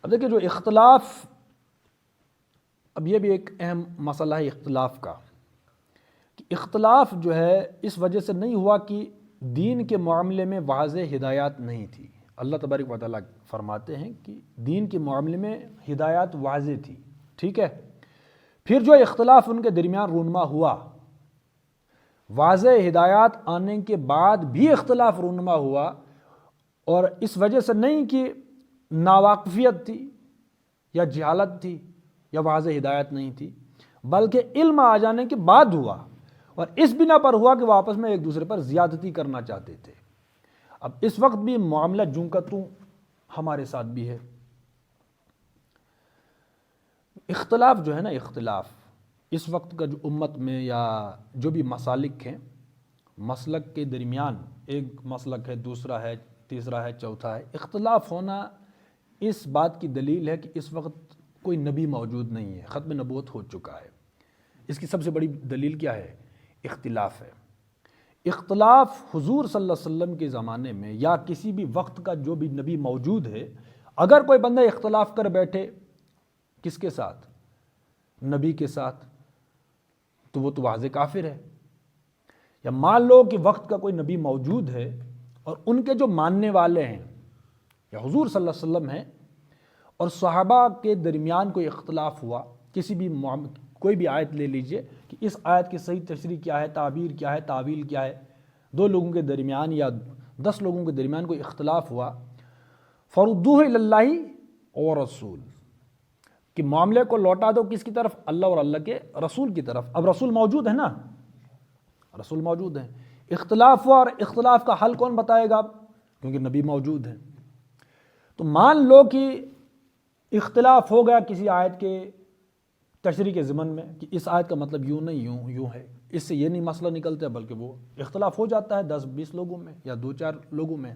اب دیکھیں جو اختلاف، اب یہ بھی ایک اہم مسئلہ ہے اختلاف کا، کہ اختلاف جو ہے اس وجہ سے نہیں ہوا کہ دین کے معاملے میں واضح ہدایات نہیں تھی۔ اللہ تبارک و تعالیٰ فرماتے ہیں کہ دین کے معاملے میں ہدایات واضح تھی، ٹھیک ہے، پھر جو اختلاف ان کے درمیان رونما ہوا، واضح ہدایات آنے کے بعد بھی اختلاف رونما ہوا، اور اس وجہ سے نہیں کہ ناواقفیت تھی یا جہالت تھی یا واضح ہدایت نہیں تھی، بلکہ علم آ جانے کے بعد ہوا، اور اس بنا پر ہوا کہ وہ آپس میں ایک دوسرے پر زیادتی کرنا چاہتے تھے۔ اب اس وقت بھی معاملہ جوں کا توں ہمارے ساتھ بھی ہے۔ اختلاف جو ہے نا، اختلاف اس وقت کا جو امت میں یا جو بھی مسالک ہیں، مسلک کے درمیان ایک مسلک ہے، دوسرا ہے، تیسرا ہے، چوتھا ہے، اختلاف ہونا اس بات کی دلیل ہے کہ اس وقت کوئی نبی موجود نہیں ہے، ختم نبوت ہو چکا ہے۔ اس کی سب سے بڑی دلیل کیا ہے؟ اختلاف ہے۔ اختلاف حضور صلی اللہ علیہ وسلم کے زمانے میں یا کسی بھی وقت کا جو بھی نبی موجود ہے، اگر کوئی بندہ اختلاف کر بیٹھے کس کے ساتھ؟ نبی کے ساتھ، تو وہ تو واضح کافر ہے۔ یا مان لو کہ وقت کا کوئی نبی موجود ہے اور ان کے جو ماننے والے ہیں یا حضور صلی اللہ علیہ وسلم ہیں، اور صحابہ کے درمیان کوئی اختلاف ہوا، کسی بھی کوئی بھی آیت لے لیجئے کہ اس آیت کی صحیح تشریح کیا ہے، تعبیر کیا ہے، تعویل کیا ہے، 2 لوگوں کے درمیان یا 10 لوگوں کے درمیان کوئی اختلاف ہوا، فردوہ الی اللہ اور رسول، کہ معاملے کو لوٹا دو کس کی طرف؟ اللہ اور اللہ کے رسول کی طرف۔ اب رسول موجود ہے نا، رسول موجود ہیں، اختلاف ہوا، اور اختلاف کا حل کون بتائے گا؟ کیونکہ نبی موجود ہیں۔ تو مان لو کہ اختلاف ہو گیا کسی آیت کے تشریح کے ضمن میں کہ اس آیت کا مطلب یوں نہیں، یوں ہے، اس سے یہ نہیں مسئلہ نکلتا ہے، بلکہ وہ اختلاف ہو جاتا ہے 10-20 لوگوں میں یا 2-4 لوگوں میں۔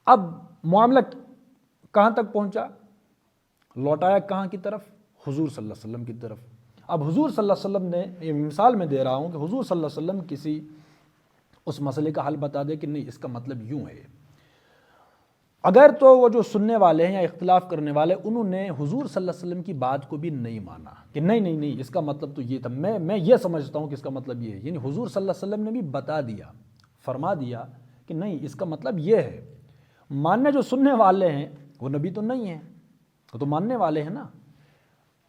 اب معاملہ کہاں تک پہنچا؟ لوٹایا کہاں کی طرف؟ حضور صلی اللہ علیہ وسلم کی طرف۔ اب حضور صلی اللہ علیہ وسلم نے، یہ مثال میں دے رہا ہوں کہ حضور صلی اللہ علیہ وسلم کسی اس مسئلے کا حل بتا دے کہ نہیں اس کا مطلب یوں ہے، اگر تو وہ جو سننے والے ہیں یا اختلاف کرنے والے، انہوں نے حضور صلی اللہ علیہ وسلم کی بات کو بھی نہیں مانا کہ نہیں اس کا مطلب تو یہ تھا، میں یہ سمجھتا ہوں کہ اس کا مطلب یہ ہے، یعنی حضور صلی اللہ علیہ وسلم نے بھی بتا دیا، فرما دیا کہ نہیں اس کا مطلب یہ ہے۔ ماننے جو سننے والے ہیں وہ نبی تو نہیں ہیں، وہ تو ماننے والے ہیں نا،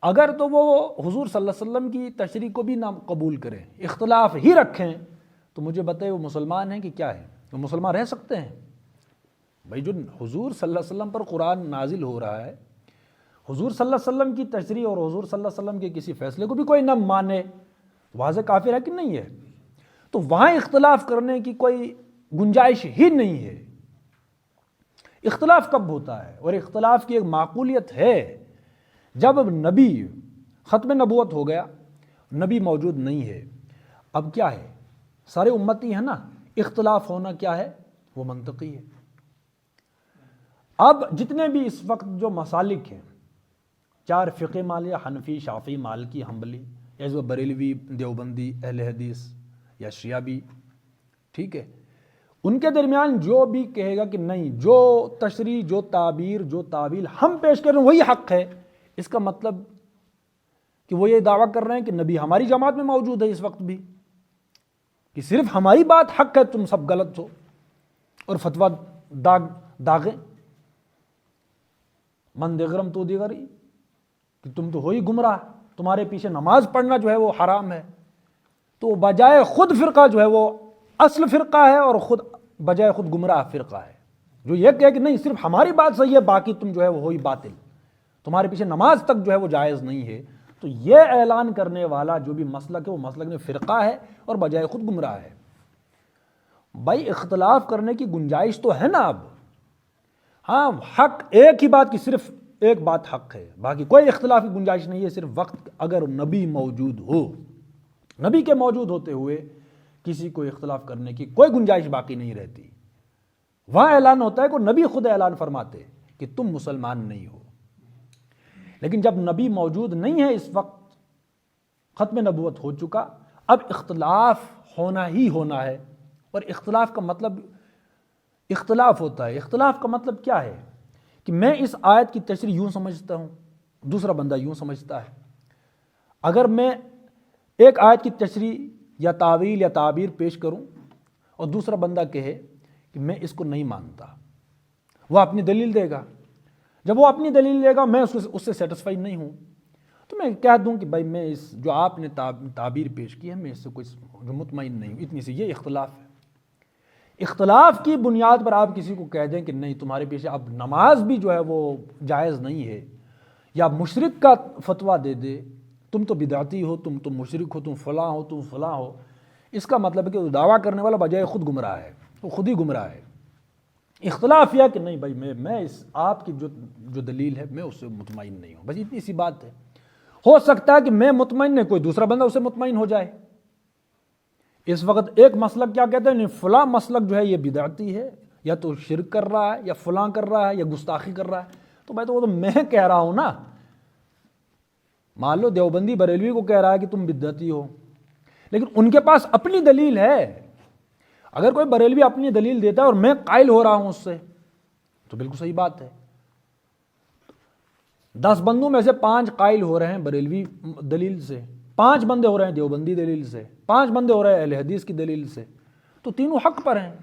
اگر تو وہ حضور صلی اللہ علیہ وسلم کی تشریح کو بھی نہ قبول کریں، اختلاف ہی رکھیں، تو مجھے بتائیں وہ مسلمان ہیں کہ کیا ہے؟ وہ مسلمان رہ سکتے ہیں؟ بھائی جو حضور صلی اللہ علیہ وسلم پر قرآن نازل ہو رہا ہے، حضور صلی اللہ علیہ وسلم کی تشریح اور حضور صلی اللہ علیہ وسلم کے کسی فیصلے کو بھی کوئی نہ مانے، واضح کافر ہے کہ نہیں ہے؟ تو وہاں اختلاف کرنے کی کوئی گنجائش ہی نہیں ہے۔ اختلاف کب ہوتا ہے؟ اور اختلاف کی ایک معقولیت ہے جب نبی ختم نبوت ہو گیا، نبی موجود نہیں ہے، اب کیا ہے؟ سارے امتی ہیں نا، اختلاف ہونا کیا ہے؟ وہ منطقی ہے۔ اب جتنے بھی اس وقت جو مسالک ہیں، 4 فقہ مالیہ، حنفی، شافعی، مالکی، حنبلی، یا جو بریلوی، دیوبندی، اہل حدیث یا شیعہ بھی، ٹھیک ہے، ان کے درمیان جو بھی کہے گا کہ نہیں جو تشریح، جو تعبیر، جو تعویل ہم پیش کر رہے ہیں وہی حق ہے، اس کا مطلب کہ وہ یہ دعویٰ کر رہے ہیں کہ نبی ہماری جماعت میں موجود ہے اس وقت بھی، کہ صرف ہماری بات حق ہے، تم سب غلط ہو، اور فتویٰ داغیں من دیغرم تو دیغری، کہ تم تو ہو ہی گمراہ، تمہارے پیچھے نماز پڑھنا جو ہے وہ حرام ہے۔ تو بجائے خود فرقہ جو ہے وہ اصل فرقہ ہے، اور خود بجائے خود گمراہ فرقہ ہے، جو یہ کہے کہ نہیں صرف ہماری بات صحیح ہے، باقی تم جو ہے وہ ہوئی باطل، تمہارے پیچھے نماز تک جو ہے وہ جائز نہیں ہے۔ تو یہ اعلان کرنے والا جو بھی مسلک ہے وہ مسلک میں فرقہ ہے اور بجائے خود گمراہ ہے۔ بھائی اختلاف کرنے کی گنجائش تو ہے نا اب، ہاں حق ایک ہی بات کی صرف ایک بات حق ہے، باقی کوئی اختلاف کی گنجائش نہیں ہے، صرف وقت اگر نبی موجود ہو، نبی کے موجود ہوتے ہوئے کسی کو اختلاف کرنے کی کوئی گنجائش باقی نہیں رہتی۔ وہاں اعلان ہوتا ہے کہ نبی خود اعلان فرماتے کہ تم مسلمان نہیں ہو، لیکن جب نبی موجود نہیں ہے اس وقت، ختم نبوت ہو چکا، اب اختلاف ہونا ہی ہونا ہے۔ اور اختلاف کا مطلب اختلاف ہوتا ہے، اختلاف کا مطلب کیا ہے؟ کہ میں اس آیت کی تشریح یوں سمجھتا ہوں، دوسرا بندہ یوں سمجھتا ہے۔ اگر میں ایک آیت کی تشریح یا تعویل یا تعبیر پیش کروں اور دوسرا بندہ کہے کہ میں اس کو نہیں مانتا، وہ اپنی دلیل دے گا، جب وہ اپنی دلیل دے گا میں اس سے سیٹسفائی نہیں ہوں، تو میں کہہ دوں کہ بھائی میں اس جو آپ نے تعبیر پیش کی ہے میں اس سے کوئی مطمئن نہیں ہوں، اتنی سی یہ اختلاف ہے۔ اختلاف کی بنیاد پر آپ کسی کو کہہ دیں کہ نہیں تمہارے پیچھے اب نماز بھی جو ہے وہ جائز نہیں ہے، یا مشرک کا فتویٰ دے دے، تم تو بدعتی ہو، تم تو مشرک ہو، تم فلاں ہو، تم فلاں ہو، اس کا مطلب ہے کہ وہ دعویٰ کرنے والا بجائے خود گمراہ ہے، وہ خود ہی گمراہ ہے۔ اختلاف یہ کہ نہیں بھائی میں اس آپ کی جو دلیل ہے میں اس سے مطمئن نہیں ہوں، بس اتنی سی بات ہے۔ ہو سکتا ہے کہ میں مطمئن نہیں، کوئی دوسرا بندہ اسے مطمئن ہو جائے۔ اس وقت ایک مسلک کیا کہتے ہیں، نہیں فلاں مسلک جو ہے یہ بدعتی ہے، یا تو شرک کر رہا ہے، یا فلاں کر رہا ہے، یا گستاخی کر رہا ہے، تو بھائی تو وہ تو میں کہہ رہا ہوں نا۔ مان لو دیوبندی بریلوی کو کہہ رہا ہے کہ تم بدعتی ہو، لیکن ان کے پاس اپنی دلیل ہے۔ اگر کوئی بریلوی اپنی دلیل دیتا ہے اور میں قائل ہو رہا ہوں اس سے، تو بالکل صحیح بات ہے۔ 10 بندوں میں سے 5 قائل ہو رہے ہیں بریلوی دلیل سے، 5 بندے ہو رہے ہیں دیوبندی دلیل سے، 5 بندے ہو رہے ہیں اہل حدیث کی دلیل سے، تو تینوں حق پر ہیں،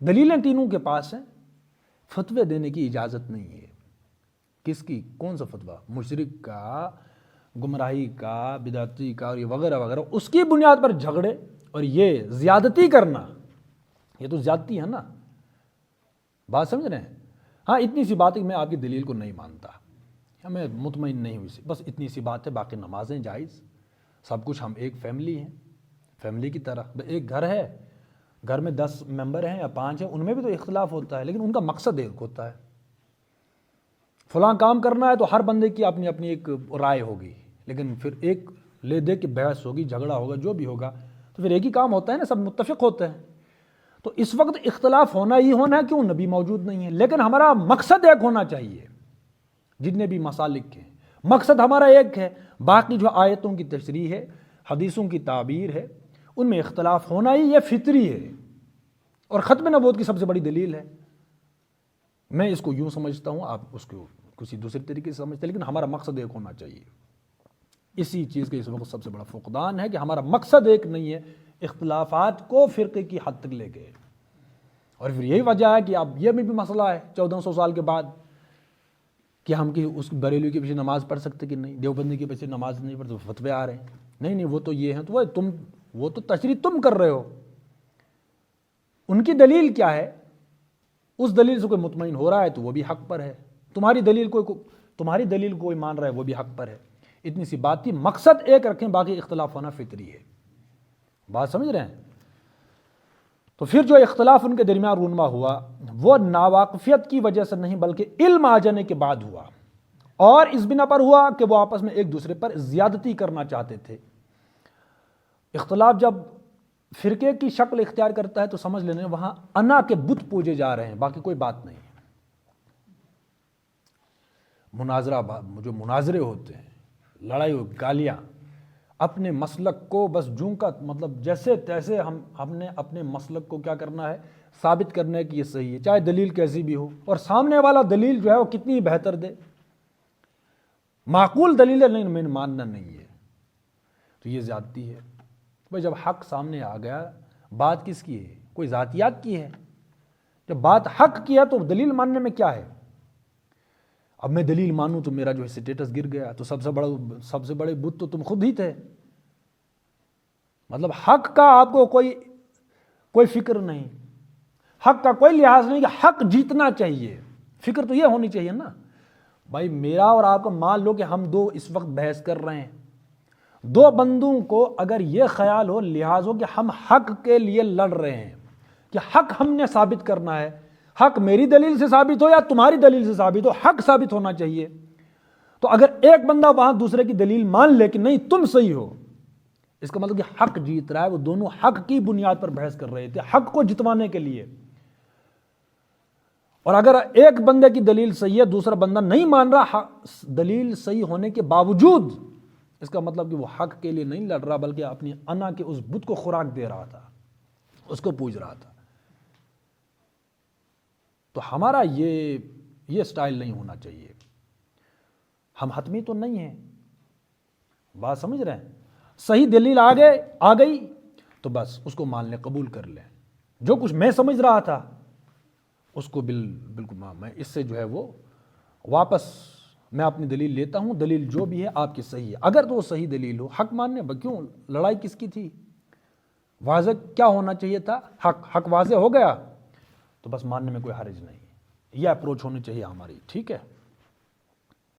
دلیلیں تینوں کے پاس ہیں۔ فتوے دینے کی اجازت نہیں ہے۔ کس کی؟ کون سا فتویٰ؟ مشرک کا، گمراہی کا، بدعتی کا اور یہ وغیرہ وغیرہ، اس کی بنیاد پر جھگڑے اور یہ زیادتی کرنا، یہ تو زیادتی ہے نا۔ بات سمجھ رہے ہیں؟ ہاں اتنی سی بات ہے کہ میں آپ کی دلیل کو نہیں مانتا، میں مطمئن نہیں ہوئی، بس اتنی سی بات ہے، باقی نمازیں جائز، سب کچھ، ہم ایک فیملی ہیں، فیملی کی طرح۔ ایک گھر ہے، گھر میں 10 ممبر ہیں یا 5 ہیں، ان میں بھی تو اختلاف ہوتا ہے، لیکن ان کا مقصد ایک ہوتا ہے۔ فلاں کام کرنا ہے تو ہر بندے کی اپنی اپنی ایک رائے ہوگی، لیکن پھر ایک لے دے کے بحث ہوگی، جھگڑا ہوگا، جو بھی ہوگا، تو پھر ایک ہی کام ہوتا ہے نا، سب متفق ہوتے ہیں۔ تو اس وقت اختلاف ہونا ہی ہونا ہے، کیوں؟ نبی موجود نہیں ہے، لیکن ہمارا مقصد ایک ہونا چاہیے۔ جتنے بھی مسالک ہیں مقصد ہمارا ایک ہے، باقی جو آیتوں کی تشریح ہے، حدیثوں کی تعبیر ہے، ان میں اختلاف ہونا ہی یہ فطری ہے، اور ختم نبوت کی سب سے بڑی دلیل ہے۔ میں اس کو یوں سمجھتا ہوں، آپ اس کو کسی دوسرے طریقے سے سمجھتے ہیں، لیکن ہمارا مقصد ایک ہونا چاہیے۔ اسی چیز کا اس وقت سب سے بڑا فقدان ہے کہ ہمارا مقصد ایک نہیں ہے، اختلافات کو فرقے کی حد تک لے گئے، اور پھر یہی وجہ ہے کہ اب یہ بھی مسئلہ ہے 1400 سال کے بعد کہ ہم کی اس بریلوی کے پیچھے نماز پڑھ سکتے کہ نہیں، دیوبندی کے پیچھے نماز نہیں پڑھ سکتے، فتوے آ رہے ہیں، نہیں وہ تو یہ ہیں، تو وہ تو تشریح تم کر رہے ہو، ان کی دلیل کیا ہے، اس دلیل سے کوئی مطمئن ہو رہا ہے تو وہ بھی حق پر ہے، تمہاری دلیل کوئی مان رہا ہے وہ بھی حق پر ہے۔ اتنی سی بات تھی، مقصد ایک رکھیں، باقی اختلاف ہونا فطری ہے۔ بات سمجھ رہے ہیں؟ تو پھر جو اختلاف ان کے درمیان رونما ہوا وہ ناواقفیت کی وجہ سے نہیں بلکہ علم آ جانے کے بعد ہوا، اور اس بنا پر ہوا کہ وہ آپس میں ایک دوسرے پر زیادتی کرنا چاہتے تھے۔ اختلاف جب فرقے کی شکل اختیار کرتا ہے تو سمجھ لینے وہاں انا کے بت پوجے جا رہے ہیں، باقی کوئی بات نہیں۔ جو مناظرے ہوتے ہیں، لڑائی ہو، گالیاں، اپنے مسلک کو بس جوں کا مطلب جیسے تیسے ہم نے اپنے مسلک کو کیا کرنا ہے، ثابت کرنا ہے کہ یہ صحیح ہے، چاہے دلیل کیسی بھی ہو، اور سامنے والا دلیل جو ہے وہ کتنی بہتر دے، معقول دلیل ہے نہیں میں نے ماننا نہیں ہے، تو یہ زیادتی ہے۔ بھائی جب حق سامنے آ گیا، بات کس کی ہے؟ کوئی ذاتیات کی ہے؟ جب بات حق کی ہے تو دلیل ماننے میں کیا ہے؟ اب میں دلیل مانوں تو میرا جو ہے سٹیٹس گر گیا، تو سب سے بڑے بت تو تم خود ہی تھے۔ مطلب حق کا آپ کو کوئی فکر نہیں، حق کا کوئی لحاظ نہیں کہ حق جیتنا چاہیے، فکر تو یہ ہونی چاہیے نا۔ بھائی میرا اور آپ کا مان لو کہ ہم دو اس وقت بحث کر رہے ہیں، دو بندوں کو اگر یہ خیال ہو، لحاظ ہو کہ ہم حق کے لیے لڑ رہے ہیں، کہ حق ہم نے ثابت کرنا ہے، حق میری دلیل سے ثابت ہو یا تمہاری دلیل سے ثابت ہو، حق ثابت ہونا چاہیے۔ تو اگر ایک بندہ وہاں دوسرے کی دلیل مان لے کہ نہیں تم صحیح ہو، اس کا مطلب کہ حق جیت رہا ہے، وہ دونوں حق کی بنیاد پر بحث کر رہے تھے، حق کو جتوانے کے لیے۔ اور اگر ایک بندے کی دلیل صحیح ہے، دوسرا بندہ نہیں مان رہا دلیل صحیح ہونے کے باوجود، اس کا مطلب کہ وہ حق کے لیے نہیں لڑ رہا بلکہ اپنی انا کے اس بت کو خوراک دے رہا تھا، اس کو پوج رہا تھا۔ تو ہمارا یہ یہ سٹائل نہیں ہونا چاہیے. ہم حتمی تو نہیں ہیں, بات سمجھ رہے ہیں. صحیح دلیل آ گئی تو بس اس کو مان لیں, قبول کر لیں. جو کچھ میں سمجھ رہا تھا اس کو بالکل میں اس سے جو ہے وہ واپس میں اپنی دلیل لیتا ہوں. دلیل جو بھی ہے آپ کی صحیح ہے. اگر تو وہ صحیح دلیل ہو, حق ماننے کیوں لڑائی کس کی تھی؟ واضح کیا ہونا چاہیے تھا؟ حق واضح ہو گیا تو بس ماننے میں کوئی حرج نہیں. یہ اپروچ ہونی چاہیے ہماری. ٹھیک ہے.